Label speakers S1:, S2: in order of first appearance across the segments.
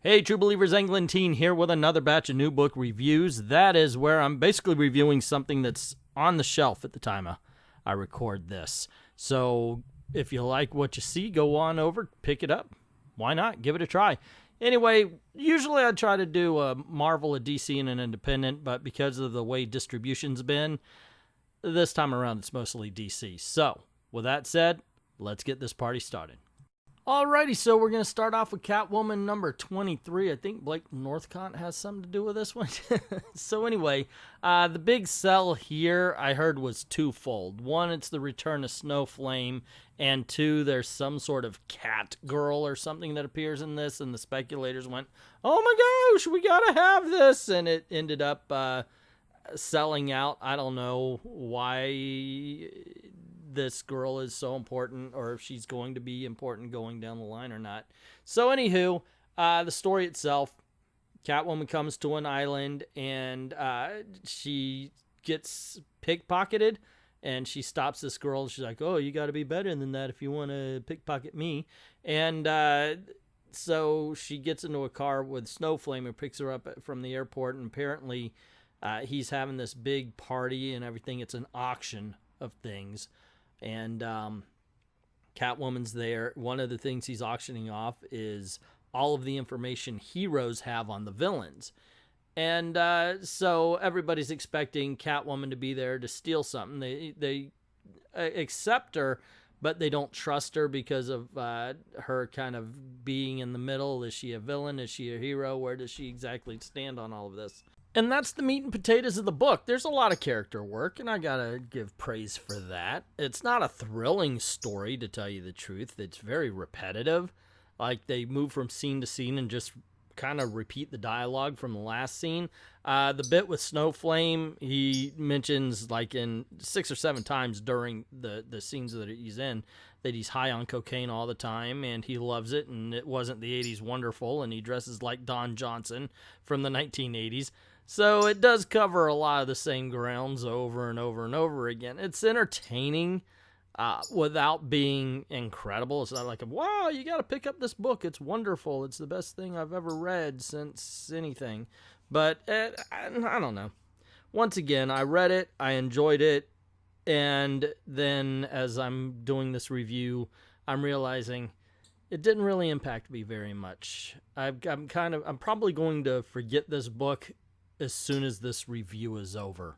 S1: Hey, True Believers, Englentine here with another batch of new book reviews. That is where I'm basically reviewing something that's on the shelf at the time I record this. So if you like what you see, go on over, pick it up. Why not? Give it a try. Anyway, usually I try to do a Marvel, a DC, and an independent, but because of the way distribution's been, this time around it's mostly DC. So with that said, let's get this party started. Alrighty, so we're going to start off with Catwoman number 23. I think Blake Northcott has something to do with this one. So anyway, the big sell here I heard was twofold. One, it's the return of Snowflame, and two, there's some sort of cat girl or something that appears in this, and the speculators went, oh my gosh, we got to have this, and it ended up selling out. I don't know why this girl is so important, or if she's going to be important going down the line or not. So anywho, the story itself, Catwoman comes to an island and she gets pickpocketed, and she stops this girl. She's like, oh, you got to be better than that if you want to pickpocket me. And so she gets into a car with Snowflame and picks her up from the airport, and apparently he's having this big party and everything. It's an auction of things. And Catwoman's there. One of the things he's auctioning off is all of the information heroes have on the villains. And so everybody's expecting Catwoman to be there to steal something. They accept her, but they don't trust her because of her kind of being in the middle. Is she a villain? Is she a hero? Where does she exactly stand on all of this? And that's the meat and potatoes of the book. There's a lot of character work, and I gotta give praise for that. It's not a thrilling story, to tell you the truth. It's very repetitive. Like, they move from scene to scene and just kind of repeat the dialogue from the last scene. The bit with Snowflame, he mentions like in 6 or 7 times during the scenes that he's in, that he's high on cocaine all the time, and he loves it, and it wasn't the 80s wonderful, and he dresses like Don Johnson from the 1980s. So it does cover a lot of the same grounds over and over and over again. It's entertaining without being incredible. It's not like, wow, you got to pick up this book. It's wonderful. It's the best thing I've ever read since anything. But I don't know. Once again, I read it. I enjoyed it. And then as I'm doing this review, I'm realizing it didn't really impact me very much. I'm probably going to forget this book as soon as this review is over.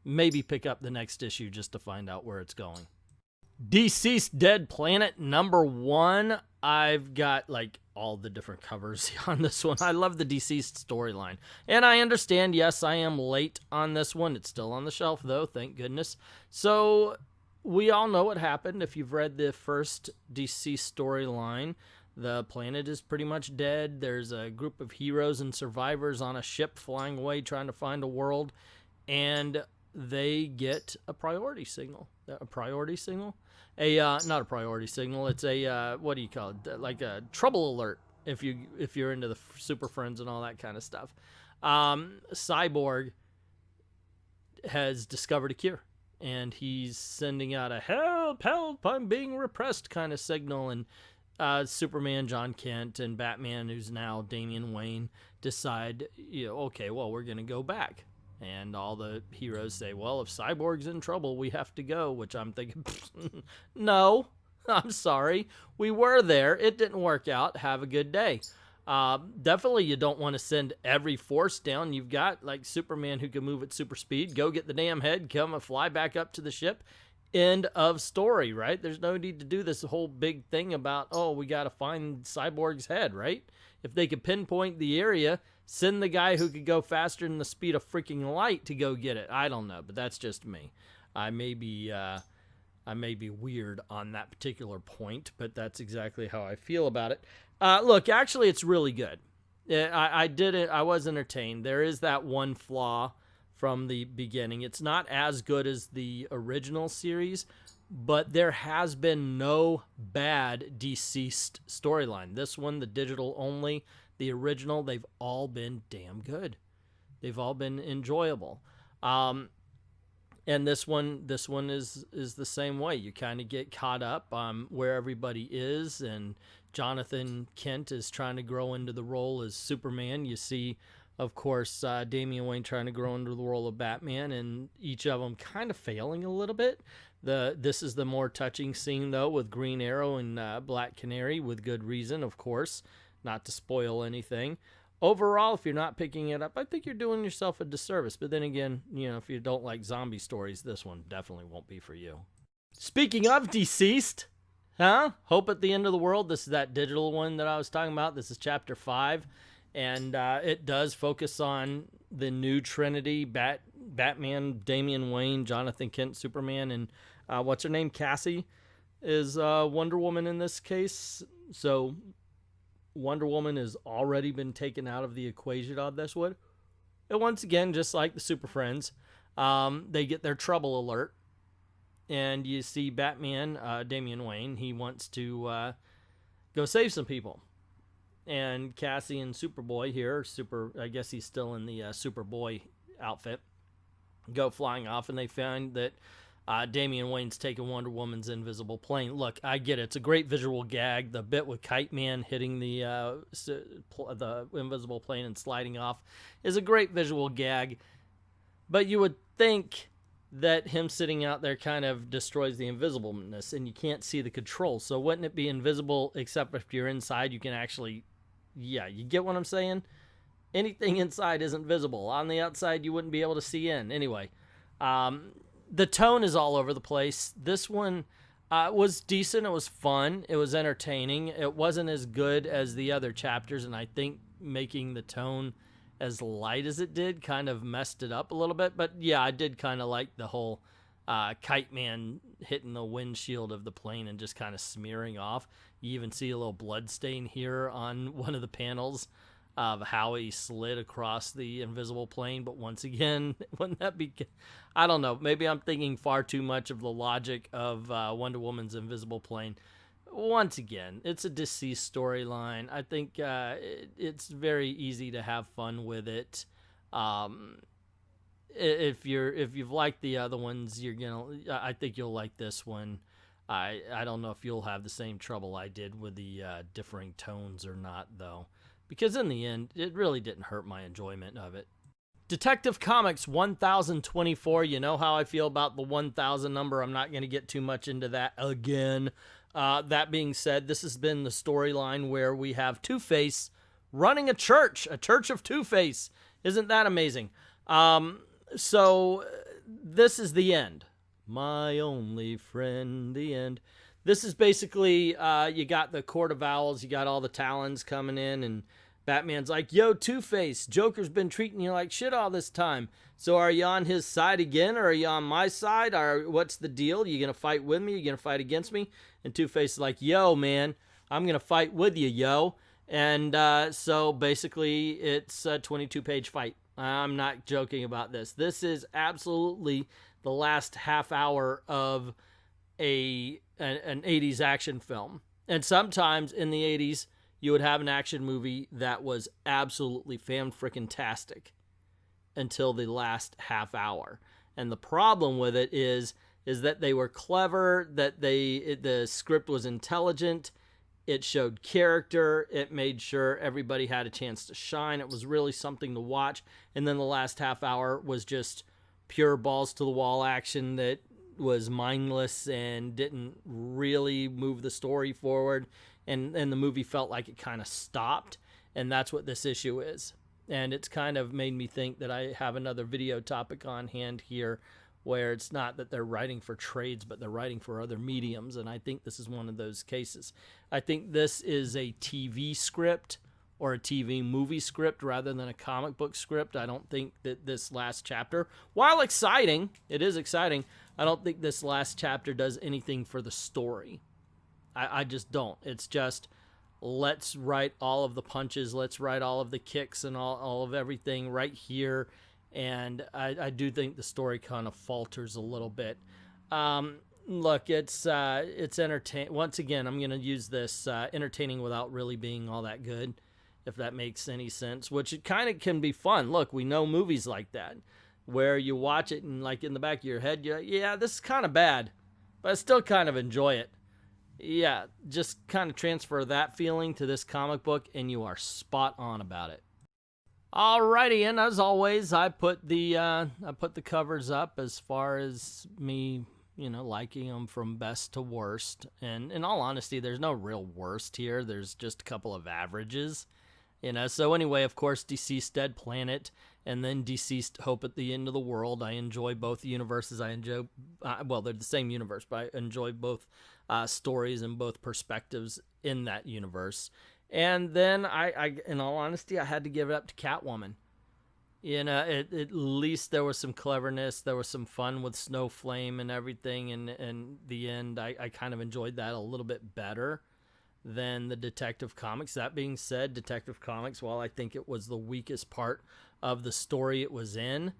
S1: Maybe pick up the next issue just to find out where it's going. Deceased Dead Planet number 1. I've got like all the different covers on this one. I love the Deceased storyline. And I understand, yes, I am late on this one. It's still on the shelf though, thank goodness. So we all know what happened if you've read the first Deceased storyline. The planet is pretty much dead. There's a group of heroes and survivors on a ship flying away trying to find a world, and they get a priority signal. A priority signal? Not a priority signal. It's a what do you call it? Like a trouble alert if you're into the Super Friends and all that kind of stuff. Cyborg has discovered a cure, and he's sending out a help, I'm being repressed kind of signal, and Superman, John Kent, and Batman, who's now Damian Wayne, decide, okay, well, we're going to go back. And all the heroes say, well, if Cyborg's in trouble, we have to go, which I'm thinking, no, I'm sorry. We were there. It didn't work out. Have a good day. Definitely you don't want to send every force down. You've got, like, Superman who can move at super speed. Go get the damn head, come and fly back up to the ship. End of story, right? There's no need to do this whole big thing about, oh, we got to find Cyborg's head, right? If they could pinpoint the area, send the guy who could go faster than the speed of freaking light to go get it. I don't know, but that's just me. I may be weird on that particular point, but that's exactly how I feel about it. Look, actually, it's really good. I did it. I was entertained. There is that one flaw from the beginning. It's not as good as the original series, but there has been no bad Deceased storyline. This one, the digital only, the original, they've all been damn good. They've all been enjoyable. And this one is the same way. You kind of get caught up where everybody is, and Jonathan Kent is trying to grow into the role as Superman. You see, of course, Damian Wayne trying to grow into the role of Batman, and each of them kind of failing a little bit. This is the more touching scene, though, with Green Arrow and Black Canary, with good reason, of course, not to spoil anything. Overall, if you're not picking it up, I think you're doing yourself a disservice. But then again, you know, if you don't like zombie stories, this one definitely won't be for you. Speaking of deceased, Hope at the End of the World. This is that digital one that I was talking about. This is chapter 5. And it does focus on the new Trinity, Batman, Damian Wayne, Jonathan Kent, Superman, and what's her name? Cassie is Wonder Woman in this case. So Wonder Woman has already been taken out of the equation on this one. And once again, just like the Super Friends, they get their trouble alert. And you see Batman, Damian Wayne, he wants to go save some people. And Cassie and Superboy here, I guess he's still in the Superboy outfit, go flying off, and they find that Damian Wayne's taken Wonder Woman's invisible plane. Look, I get it. It's a great visual gag. The bit with Kite Man hitting the invisible plane and sliding off is a great visual gag. But you would think that him sitting out there kind of destroys the invisibleness, and you can't see the controls. So wouldn't it be invisible, except if you're inside, you can actually... Yeah, you get what I'm saying? Anything inside isn't visible. On the outside, you wouldn't be able to see in. Anyway, the tone is all over the place. This one was decent. It was fun. It was entertaining. It wasn't as good as the other chapters, and I think making the tone as light as it did kind of messed it up a little bit. But yeah, I did kind of like the whole Kite Man hitting the windshield of the plane and just kind of smearing off. You even see a little blood stain here on one of the panels of how he slid across the invisible plane. But once again, wouldn't that be... I don't know. Maybe I'm thinking far too much of the logic of Wonder Woman's invisible plane. Once again, it's a deceased storyline. I think it's very easy to have fun with it. If you've liked the other ones, I think you'll like this one. I don't know if you'll have the same trouble I did with the differing tones or not, though, because in the end, it really didn't hurt my enjoyment of it. Detective Comics 1024. You know how I feel about the 1000 number. I'm not going to get too much into that again. That being said, this has been the storyline where we have Two-Face running a church of Two-Face. Isn't that amazing? So this is the end. My only friend, the end. This is basically, you got the Court of Owls, you got all the Talons coming in, and Batman's like, yo, Two-Face, Joker's been treating you like shit all this time. So are you on his side again, or are you on my side? Or what's the deal? You gonna fight with me? You gonna fight against me? And Two-Face is like, yo, man, I'm gonna fight with you, yo. And so basically, it's a 22-page fight. I'm not joking about this. This is absolutely the last half hour of an 80s action film. And sometimes in the 80s, you would have an action movie that was absolutely fan-frickin-tastic until the last half hour. And the problem with it is that they were clever, that the script was intelligent, it showed character, it made sure everybody had a chance to shine. It was really something to watch. And then the last half hour was just pure balls to the wall action that was mindless and didn't really move the story forward. And the movie felt like it kind of stopped. And that's what this issue is. And it's kind of made me think that I have another video topic on hand here where it's not that they're writing for trades, but they're writing for other mediums. And I think this is one of those cases. I think this is a TV script or a TV movie script rather than a comic book script. I don't think that this last chapter, while exciting, it is exciting, I don't think this last chapter does anything for the story. I just don't. It's just, let's write all of the punches, let's write all of the kicks and all of everything right here. And I do think the story kind of falters a little bit. Look, it's entertaining. Once again, I'm going to use this entertaining without really being all that good, if that makes any sense, which it kind of can be fun. Look, we know movies like that where you watch it and like in the back of your head, you're like, yeah, this is kind of bad, but I still kind of enjoy it. Yeah, just kind of transfer that feeling to this comic book, and you are spot on about it. Alrighty, and as always, I put the covers up as far as me, liking them from best to worst. And in all honesty, there's no real worst here. There's just a couple of averages. So anyway, of course, Deceased Dead Planet and then Deceased Hope at the End of the World. I enjoy both universes. I enjoy, well, they're the same universe, but I enjoy both stories and both perspectives in that universe. And then I, in all honesty, I had to give it up to Catwoman. At least there was some cleverness. There was some fun with Snowflame and everything. And in the end, I kind of enjoyed that a little bit better than the Detective Comics. That being said, Detective Comics, while I think it was the weakest part of the story it was in,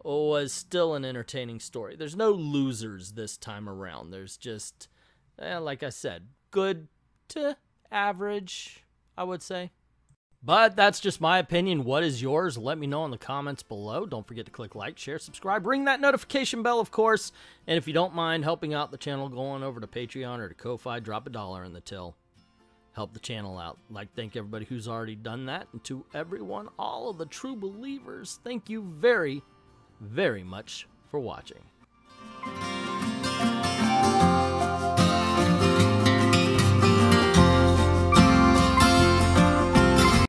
S1: was still an entertaining story. There's no losers this time around. There's just, like I said, good to average, I would say. But that's just my opinion. What is yours? Let me know in the comments below. Don't forget to click like, share, subscribe, ring that notification bell, of course. And if you don't mind helping out the channel, go on over to Patreon or to Ko-Fi, drop $1 in the till. Help the channel out. Thank everybody who's already done that. And to everyone, all of the true believers, thank you very, very much for watching.